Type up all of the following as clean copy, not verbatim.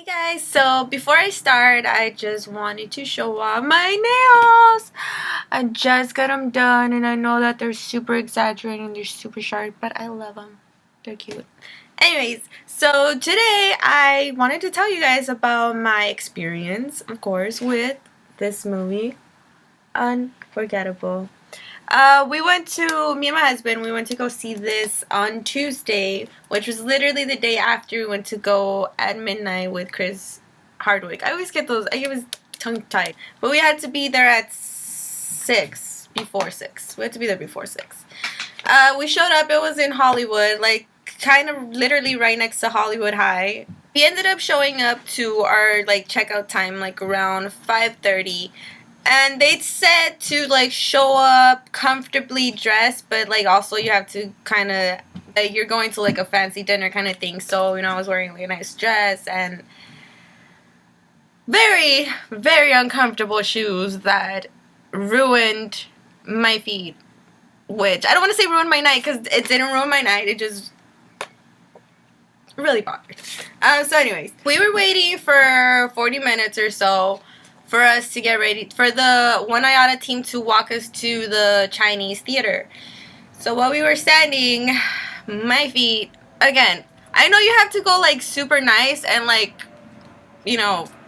Hey guys, so before I start, I just wanted to show off my nails. I just got them done, and I know that they're super exaggerated and they're super sharp, but I love them. They're cute. Anyways, so today I wanted to tell you guys about my experience, of course, with this movie, Unforgettable. Me and my husband, we went to go see this on Tuesday, which was literally the day after we went to go at midnight with Chris Hardwick. I always get those, I was tongue tied. But we had to be there at 6, before 6. We had to be there before 6. We showed up, it was in Hollywood, like kind of literally right next to Hollywood High. We ended up showing up to our like checkout time like around 5:30. And they said to like show up comfortably dressed, but like also you have to kind of you're going to like a fancy dinner kind of thing. So I was wearing like a nice dress and very very uncomfortable shoes that ruined my feet. Which I don't want to say ruined my night because it didn't ruin my night. It just really bothered. So anyways, we were waiting for 40 minutes or so for us to get ready for the One Iota team to walk us to the Chinese theater. So while we were standing, my feet, again, I know you have to go like super nice and like,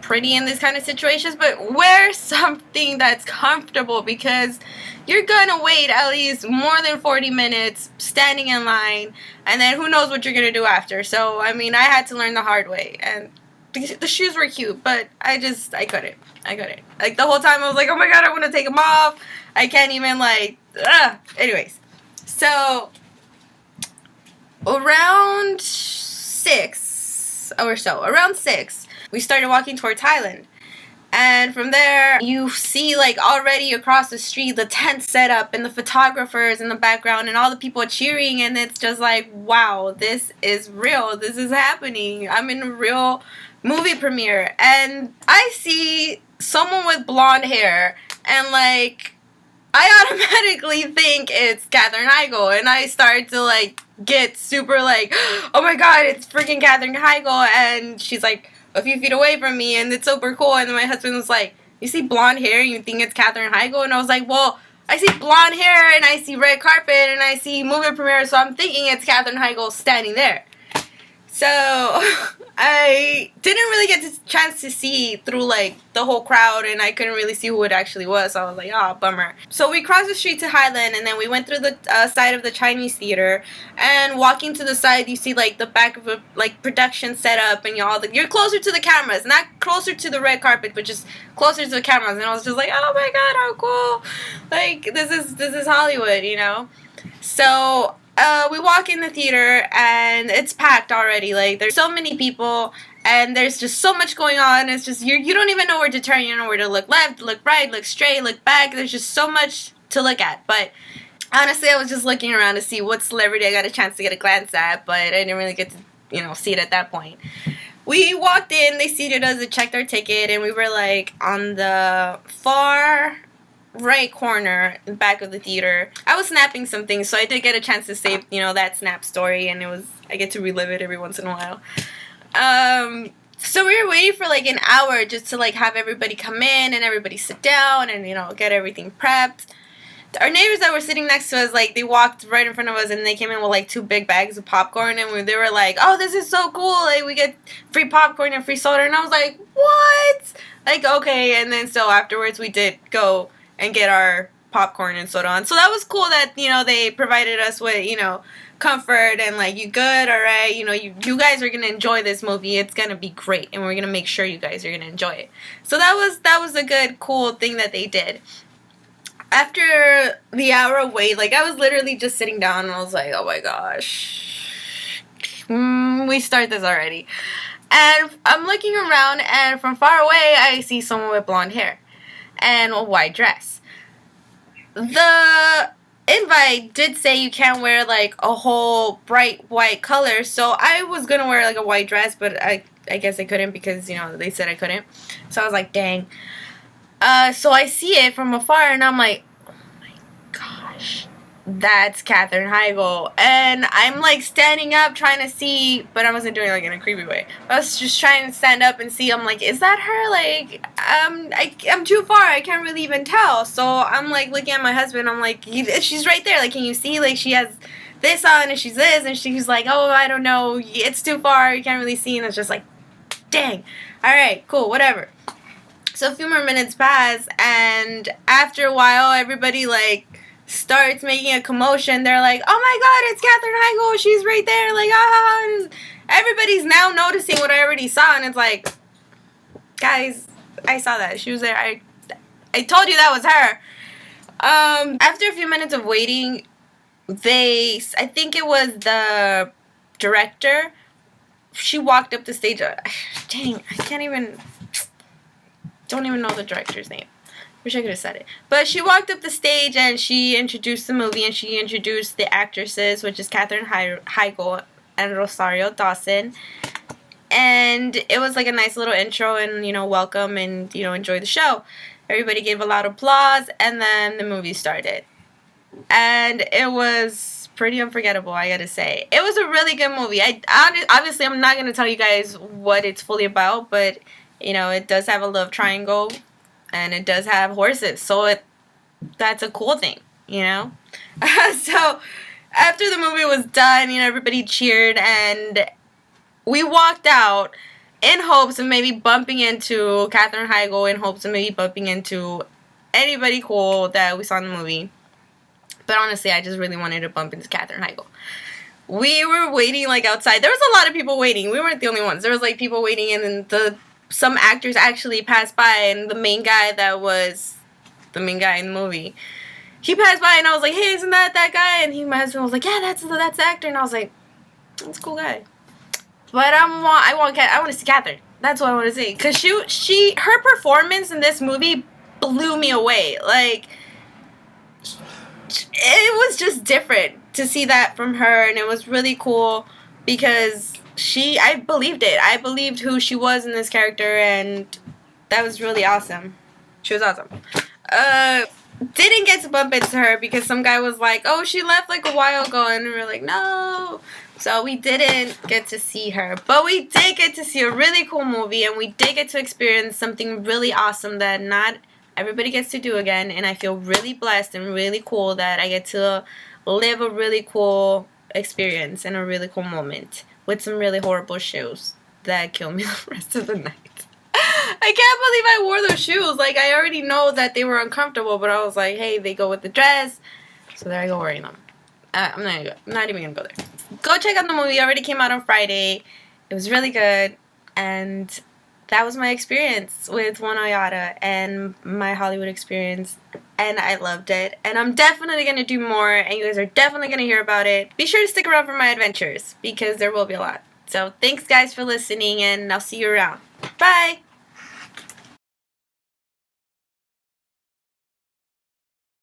pretty in this kind of situations, but wear something that's comfortable because you're gonna wait at least more than 40 minutes standing in line, and then who knows what you're gonna do after. So I had to learn the hard way, and the shoes were cute, but I couldn't. Like the whole time I was like, oh my god, I want to take them off. I can't even like, ugh. Anyways, so around 6 or so, around 6, we started walking towards Highland. And from there, you see like already across the street the tent set up and the photographers in the background and all the people cheering, and it's just like, wow, this is real. This is happening. I'm in a real movie premiere, and I see someone with blonde hair, and like I automatically think it's Katherine Heigl, and I start to like get super like, oh my god, it's freaking Katherine Heigl, and she's like a few feet away from me, and it's super cool. And then my husband was like, you see blonde hair and you think it's Katherine Heigl? And I was like, well, I see blonde hair and I see red carpet and I see movie premiere, so I'm thinking it's Katherine Heigl standing there. So I didn't really get the chance to see through like the whole crowd, and I couldn't really see who it actually was. So I was like, oh, bummer. So we crossed the street to Highland, and then we went through the side of the Chinese theater. And walking to the side, you see like the back of a like production setup, and you're closer to the cameras, not closer to the red carpet, but just closer to the cameras. And I was just like, oh my god, how cool! Like this is Hollywood. So we walk in the theater and it's packed already. Like there's so many people and there's just so much going on. It's just you don't even know where to turn. You don't know where to look left, look right, look straight, look back. There's just so much to look at. But honestly, I was just looking around to see what celebrity I got a chance to get a glance at, but I didn't really get to see it at that point. We walked in, they seated us, they checked our ticket, and we were like on the far right corner in the back of the theater. I was snapping something, so I did get a chance to save, that snap story, and I get to relive it every once in a while. So we were waiting for like an hour just to like have everybody come in and everybody sit down and, get everything prepped. Our neighbors that were sitting next to us, like, they walked right in front of us and they came in with like 2 big bags of popcorn, and they were like, oh, this is so cool, like, we get free popcorn and free soda, and I was like, what? Like, okay. And then so afterwards we did go and get our popcorn and soda on. So that was cool that, they provided us with, comfort and like, you good, all right, you guys are gonna enjoy this movie. It's gonna be great, and we're gonna make sure you guys are gonna enjoy it. So that was a good, cool thing that they did. After the hour wait, like, I was literally just sitting down and I was like, oh my gosh, we start this already. And I'm looking around, and from far away I see someone with blonde hair and a white dress. The invite did say you can't wear like a whole bright white color, so I was gonna wear like a white dress, but I guess I couldn't because they said I couldn't. So I was like, dang. So I see it from afar and I'm like, oh my gosh, that's Katherine Heigl. And I'm like standing up trying to see, but I wasn't doing it like in a creepy way. I was just trying to stand up and see. I'm like, is that her? Like, I'm too far. I can't really even tell. So I'm like looking at my husband. I'm like, she's right there. Like, can you see? Like, she has this on and she's this. And she's like, oh, I don't know. It's too far. You can't really see. And it's just like, dang. All right, cool, whatever. So a few more minutes pass, and after a while, everybody like starts making a commotion. They're like, "Oh my God, it's Katherine Heigl! She's right there!" Like, ah! And everybody's now noticing what I already saw, and it's like, guys, I saw that. She was there. I told you that was her. After a few minutes of waiting, I think it was the director. She walked up the stage. Dang, don't even know the director's name. Wish I could have said it. But she walked up the stage and she introduced the movie and she introduced the actresses, which is Katherine Heigl and Rosario Dawson. And it was like a nice little intro and, welcome and, enjoy the show. Everybody gave a loud applause and then the movie started. And it was pretty unforgettable, I gotta say. It was a really good movie. Obviously, I'm not gonna tell you guys what it's fully about, but it does have a love triangle, and it does have horses, so that's a cool thing, So, after the movie was done, everybody cheered, and we walked out in hopes of maybe bumping into Katherine Heigl, in hopes of maybe bumping into anybody cool that we saw in the movie. But honestly, I just really wanted to bump into Katherine Heigl. We were waiting, like, outside. There was a lot of people waiting. We weren't the only ones. There was, like, people waiting, and then some actors actually passed by, and the main guy in the movie, he passed by, and I was like, hey, isn't that guy? And my husband was like, yeah, that's the actor. And I was like, that's a cool guy. But I want to see Katherine. That's what I want to see. Because her performance in this movie blew me away. Like, it was just different to see that from her, and it was really cool because I believed it. I believed who she was in this character, and that was really awesome. She was awesome. Didn't get to bump into her because some guy was like, oh, she left like a while ago, and we were like, no. So we didn't get to see her, but we did get to see a really cool movie, and we did get to experience something really awesome that not everybody gets to do again, and I feel really blessed and really cool that I get to live a really cool experience and a really cool moment with some really horrible shoes that kill me the rest of the night. I can't believe I wore those shoes. Like, I already know that they were uncomfortable, but I was like, hey, they go with the dress, so there I go wearing them. I'm not even gonna go there. Go check out the movie. It already came out on Friday. It was really good, and that was my experience with One Oyata and my Hollywood experience, and I loved it. And I'm definitely going to do more, and you guys are definitely going to hear about it. Be sure to stick around for my adventures, because there will be a lot. So thanks, guys, for listening, and I'll see you around. Bye!